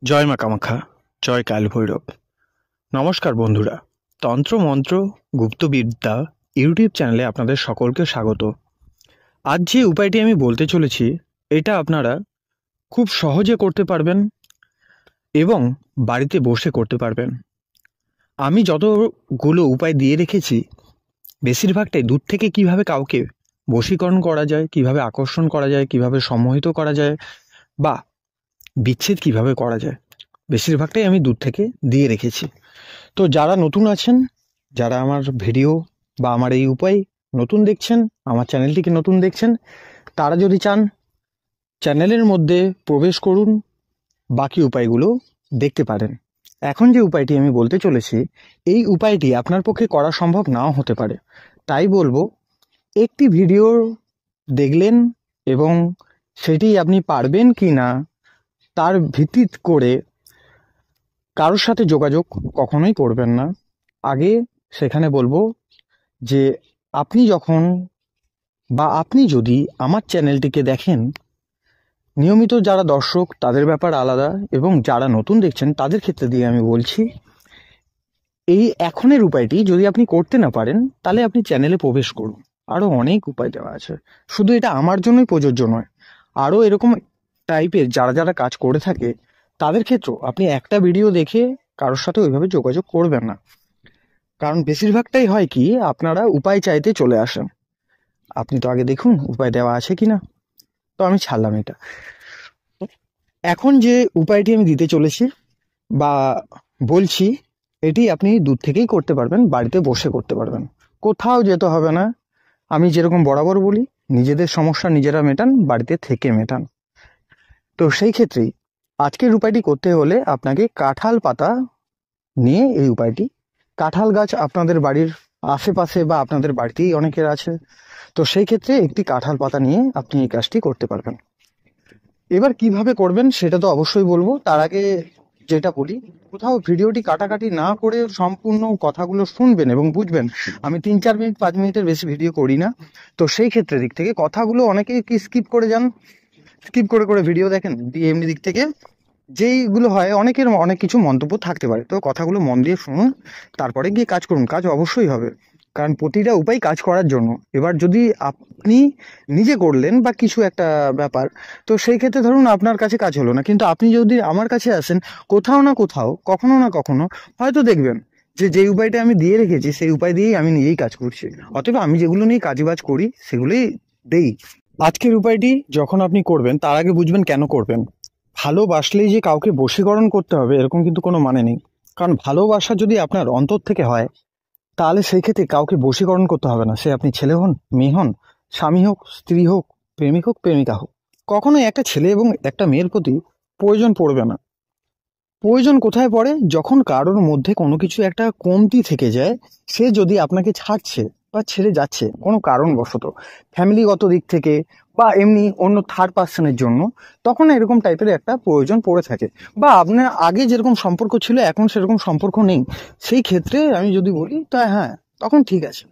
জয় মা কামাখ্যা, জয় কাল ভৈরব। নমস্কার বন্ধুরা, তন্ত্র মন্ত্র গুপ্তবিদ্যা ইউটিউব চ্যানেলে আপনাদের সকলকে স্বাগত। আজ যে উপায়টি আমি বলতে চলেছি এটা আপনারা খুব সহজে করতে পারবেন এবং বাড়িতে বসে করতে পারবেন। আমি যতগুলো উপায় দিয়ে রেখেছি বেশিরভাগটাই দূর থেকে কিভাবে কাউকে বশীকরণ করা যায়, কিভাবে আকর্ষণ করা যায়, কিভাবে সম্মোহিত করা যায় বা বিচ্ছেদ কিভাবে করা যায়, বেশিরভাগটাই আমি দূর থেকে দিয়ে রেখেছি। তো যারা নতুন আছেন, যারা আমার ভিডিও বা আমার এই উপায় নতুন দেখছেন, আমার চ্যানেলটিকে নতুন দেখছেন, তারা যদি চান চ্যানেলের মধ্যে প্রবেশ করুন, বাকি উপায়গুলো দেখতে পারেন। এখন যে উপায়টি আমি বলতে চলেছি এই উপায়টি আপনার পক্ষে করা সম্ভব নাও হতে পারে, তাই বলবো একটি ভিডিও দেখলেন এবং সেটি আপনি পারবেন কি না তার ভিত্তি করে কারোর সাথে যোগাযোগ কখনোই করবেন না। আগে সেখানে বলবো যে আপনি যদি আমার চ্যানেলটিকে দেখেন, নিয়মিত যারা দর্শক তাদের ব্যাপার আলাদা এবং যারা নতুন দেখছেন তাদের ক্ষেত্রে দিয়ে আমি বলছি, এই এখনের উপায়টি যদি আপনি করতে না পারেন তাহলে আপনি চ্যানেলে প্রবেশ করুন। আরও অনেক উপায় দেওয়া আছে, শুধু এটা আমার জন্যই প্রযোজ্য নয়। আরও এরকম টাইপের যারা যারা কাজ করে থাকে তাদের ক্ষেত্রেও আপনি একটা ভিডিও দেখে কারোর সাথে ওইভাবে যোগাযোগ করবেন না। কারণ বেশিরভাগটাই হয় কি, আপনারা উপায় চাইতে চলে আসেন। আপনি তো আগে দেখুন উপায় দেওয়া আছে কিনা। তো আমি ছাড়লাম এটা। এখন যে উপায়টি আমি দিতে চলেছি বা বলছি, এটি আপনি দূর থেকেই করতে পারবেন, বাড়িতে বসে করতে পারবেন, কোথাও যেতে হবে না। আমি যেরকম বরাবর বলি, নিজেদের সমস্যা নিজেরা মেটান, বাড়িতে থেকে মেটান। তো সেই ক্ষেত্রেই আজকের উপায়টি করতে হলে আপনাকে কাঁঠাল পাতা নিয়ে এই উপায়টি, কাঁঠাল গাছ আপনাদের বাড়ির আশেপাশে বা আপনাদের বাড়িতেই অনেকের আছে, তো সেই ক্ষেত্রে একটি কাঁঠাল পাতা নিয়ে আপনি এই কাজটি করতে পারবেন। এবার কিভাবে করবেন সেটা তো অবশ্যই বলবো, তার আগে যেটা বলি, কোথাও ভিডিওটি কাটাকাটি না করে সম্পূর্ণ কথাগুলো শুনবেন এবং বুঝবেন। আমি 3-4 মিনিট 5 মিনিটের বেশি ভিডিও করি না, তো সেই ক্ষেত্রে দিক থেকে কথাগুলো অনেকেই কি স্কিপ করে যান, স্কিপ করে করে ভিডিও দেখেন, দিয়ে এমনি দিক থেকে যেইগুলো হয় অনেকের অনেক কিছু মন্তব্য থাকতে পারে। তো কথাগুলো মন দিয়ে শুনুন, তারপরে গিয়ে কাজ করুন, কাজ অবশ্যই হবে। কারণ প্রতিটা উপায় কাজ করার জন্য। এবার যদি আপনি নিজে করলেন বা কিছু একটা ব্যাপার, তো সেই ক্ষেত্রে ধরুন আপনার কাছে কাজ হলো না, কিন্তু আপনি যদি আমার কাছে আসেন, কোথাও না কোথাও কখনো না কখনো হয়তো দেখবেন যে যেই উপায়টা আমি দিয়ে রেখেছি সেই উপায় দিয়েই আমি নিজেই কাজ করছি। অতএব আমি যেগুলো নিয়ে কাজবাজ করি সেগুলোই দেই। আজকের উপায়টি যখন আপনি করবেন তার আগে বুঝবেন কেন করবেন। ভালোবাসলেই যে কাউকে বশীকরণ করতে হবে এরকম কিন্তু কোনো মানে নেই। কারণ ভালোবাসা যদি আপনার অন্তর থেকে হয় তাহলে সেই ক্ষেত্রে কাউকে বশীকরণ করতে হবে না। সে আপনি ছেলে হন, মেয়ে হন, স্বামী হোক, স্ত্রী হোক, প্রেমিক হোক, প্রেমিকা হোক, কখনোই একটা ছেলে এবং একটা মেয়ের প্রতি প্রয়োজন পড়বে না। প্রয়োজন কোথায় পড়ে? যখন কারোর মধ্যে কোনো কিছু একটা কমতি থেকে যায়, সে যদি আপনাকে ছাড়ছে বা ছেড়ে যাচ্ছে কোনো কারণবশত, ফ্যামিলিগত দিক থেকে বা এমনি অন্য থার্ড পার্সনের জন্য, তখন এরকম টাইপের একটা প্রয়োজন পড়ে থাকে। বা আপনার আগে যেরকম সম্পর্ক ছিল এখন সেরকম সম্পর্ক নেই, সেই ক্ষেত্রে আমি যদি বলি তা হ্যাঁ, তখন ঠিক আছে।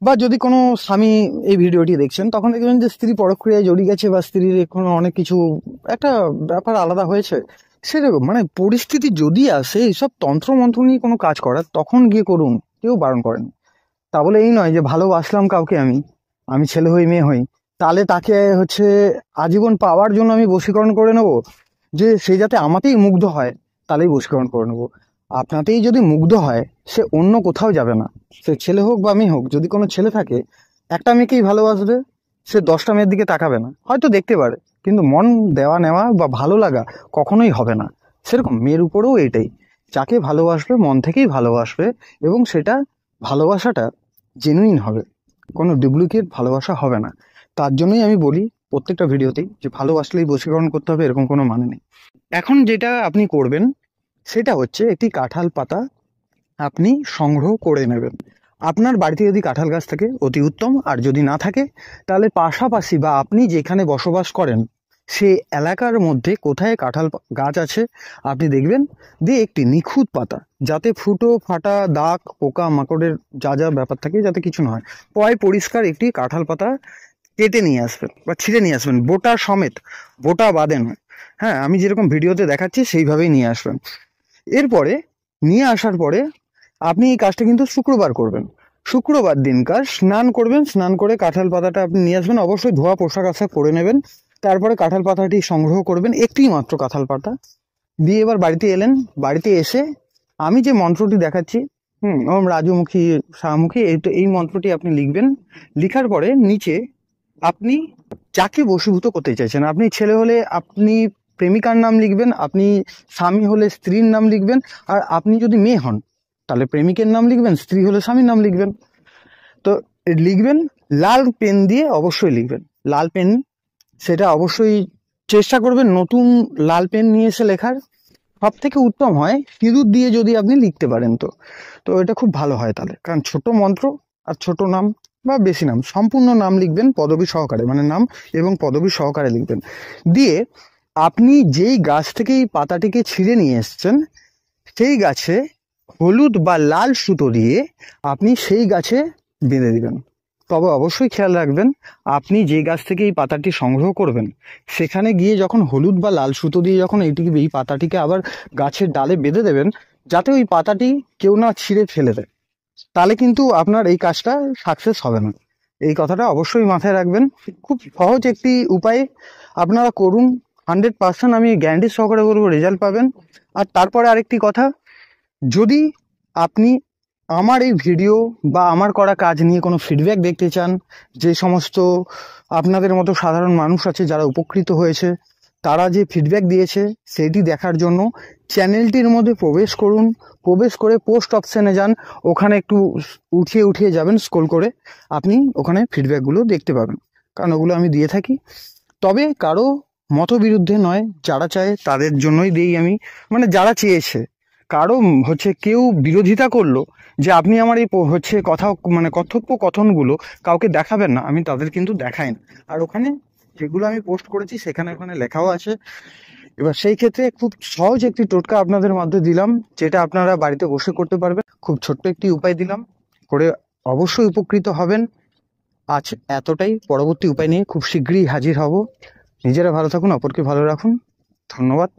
বা যদি কোনো স্বামী এই ভিডিওটি দেখছেন, তখন দেখবেন যে স্ত্রী পরক্রিয়ায় জড়িয়ে গেছে বা স্ত্রীর কোনো অনেক কিছু একটা ব্যাপার আলাদা হয়েছে, সেরকম মানে পরিস্থিতি যদি আসে এইসব তন্ত্রমন্ত্র নিয়ে কোনো কাজ করার, তখন গিয়ে করুন, কেউ বারণ করেন। তা বলে এই নয় যে ভালোবাসলাম কাউকে, আমি ছেলে হই মেয়ে হই, তাহলে তাকে হচ্ছে আজীবন পাওয়ার জন্য আমি বশীকরণ করে নেব, যে সে যাতে আমাতেই মুগ্ধ হয় তাহলেই বশীকরণ করে নেব। আপনাতেই যদি মুগ্ধ হয়, সে অন্য কোথাও যাবে না। সে ছেলে হোক বা মেয়ে হোক, যদি কোনো ছেলে থাকে একটা মেয়েকেই ভালোবাসবে, সে 10টা মেয়ের দিকে তাকাবে না, হয়তো দেখতে পারে কিন্তু মন দেওয়া নেওয়া বা ভালো লাগা কখনোই হবে না। সেরকম মেয়ের উপরেও এটাই, যাকে ভালোবাসবে মন থেকেই ভালোবাসবে এবং সেটা ভালোবাসাটা জেনুইন হবে, কোনো ডুপ্লিকেট ভালোবাসা হবে না। তার জন্যই আমি বলি প্রত্যেকটা ভিডিওতেই যে ভালোবাসলেই বশীকরণ করতে হবে এরকম কোনো মানে নেই। এখন যেটা আপনি করবেন সেটা হচ্ছে একটি কাঁঠাল পাতা আপনি সংগ্রহ করে নেবেন। আপনার বাড়িতে যদি কাঁঠাল গাছ থাকে অতি উত্তম, আর যদি না থাকে তাহলে পাশাপাশি বা আপনি যেখানে বসবাস করেন সে এলাকার মধ্যে কোথায় কাঁঠাল গাছ আছে আপনি দেখবেন, দিয়ে একটি নিখুঁত পাতা, যাতে ফুটো ফাটা দাগ পোকা মাকড়ের যা যা ব্যাপার থাকে যাতে কিছু না হয়, পরিষ্কার একটি কাঁঠাল পাতা কেটে নিয়ে আসবেন বা ছিঁড়ে নিয়ে আসবেন, বোটা সমেত, বোটা বাদে নয়। হ্যাঁ, আমি যেরকম ভিডিওতে দেখাচ্ছি সেইভাবেই নিয়ে আসবেন। এরপরে নিয়ে আসার পরে আপনি এই কাজটা কিন্তু শুক্রবার করবেন। শুক্রবার দিনকার স্নান করবেন, স্নান করে কাঁঠাল পাতাটা আপনি নিয়ে আসবেন, অবশ্যই ধোয়া পোশাক আশাক করে নেবেন। তারপরে কাঁঠাল পাতাটি সংগ্রহ করবেন, একটি মাত্র কাঁঠাল পাতা দিয়ে এবার বাড়িতে এলেন। বাড়িতে এসে আমি যে মন্ত্রটি দেখাচ্ছি, ওম রাজমুখী শাহমুখী, এই মন্ত্রটি আপনি লিখবেন। লিখার পরে নিচে আপনি যাকে বশীভূত করতে চাইছেন, আপনি ছেলে হলে আপনি প্রেমিকার নাম লিখবেন, আপনি স্বামী হলে স্ত্রীর নাম লিখবেন, আর আপনি যদি মেয়ে হন তাহলে প্রেমিকের নাম লিখবেন, স্ত্রী হলে স্বামীর নাম লিখবেন। তো লিখবেন, লাল পেন দিয়ে অবশ্যই লিখবেন, লাল পেন। সেটা অবশ্যই চেষ্টা করবেন নতুন লাল পেন নিয়ে এসে লেখার। সব থেকে উত্তম হয় সিঁদুর দিয়ে যদি আপনি লিখতে পারেন, তো তো এটা খুব ভালো হয় তাহলে, কারণ ছোট মন্ত্র আর ছোট নাম বা বেশি নাম, সম্পূর্ণ নাম লিখবেন পদবী সহকারে, মানে নাম এবং পদবী সহকারে লিখবেন। দিয়ে আপনি যেই গাছ থেকে এই পাতাটিকে ছিঁড়ে নিয়ে এসছেন সেই গাছে হলুদ বা লাল সুতো দিয়ে আপনি সেই গাছে বেঁধে দিবেন। তবে অবশ্যই খেয়াল রাখবেন, আপনি যে গাছ থেকে এই পাতাটি সংগ্রহ করবেন সেখানে গিয়ে যখন হলুদ বা লাল সুতো দিয়ে যখন এই পাতাটিকে আবার গাছের ডালে বেঁধে দেবেন, যাতে ওই পাতাটি কেউ না ছিঁড়ে ফেলে দেয়, তাহলে কিন্তু আপনার এই কাজটা সাকসেস হবে না। এই কথাটা অবশ্যই মাথায় রাখবেন। খুব সহজ একটি উপায়, আপনারা করুন, 100% আমি গ্যারান্টি সহকারে বলবো রেজাল্ট পাবেন। আর তারপরে আরেকটি কথা, যদি আপনি আমার এই ভিডিও বা আমার করা কাজ নিয়ে কোনো ফিডব্যাক দেখতে চান, যে সমস্ত আপনাদের মতো সাধারণ মানুষ আছে যারা উপকৃত হয়েছে, তারা যে ফিডব্যাক দিয়েছে সেটি দেখার জন্য চ্যানেলটির মধ্যে প্রবেশ করুন। প্রবেশ করে পোস্ট অপশানে যান, ওখানে একটু উঠিয়ে উঠিয়ে যাবেন স্ক্রল করে, আপনি ওখানে ফিডব্যাকগুলো দেখতে পাবেন, কারণ ওগুলো আমি দিয়ে থাকি। তবে কারো মতবিরুদ্ধে নয়, যারা চায় তাদের জন্যই দিই আমি, মানে যারা চেয়েছে। কারো কেউ বিরোধিতা করলো যে আপনি আমার এই কথা মানে কথোপকথনগুলো কাউকে দেখাবেন না, আমি তাদের কিন্তু দেখাই না। আর ওখানে যেগুলো আমি পোস্ট করেছি সেখানে ওখানে লেখাও আছে। এবার সেই ক্ষেত্রে খুব সহজ একটি টোটকা আপনাদের মধ্যে দিলাম, যেটা আপনারা বাড়িতে বসে করতে পারবেন। খুব ছোট্ট একটি উপায় দিলাম, করে অবশ্যই উপকৃত হবেন। আজ এতটাই, পরবর্তী উপায় নিয়ে খুব শীঘ্রই হাজির হব। নিজেরা ভালো থাকুন, অপরকে ভালো রাখুন। ধন্যবাদ।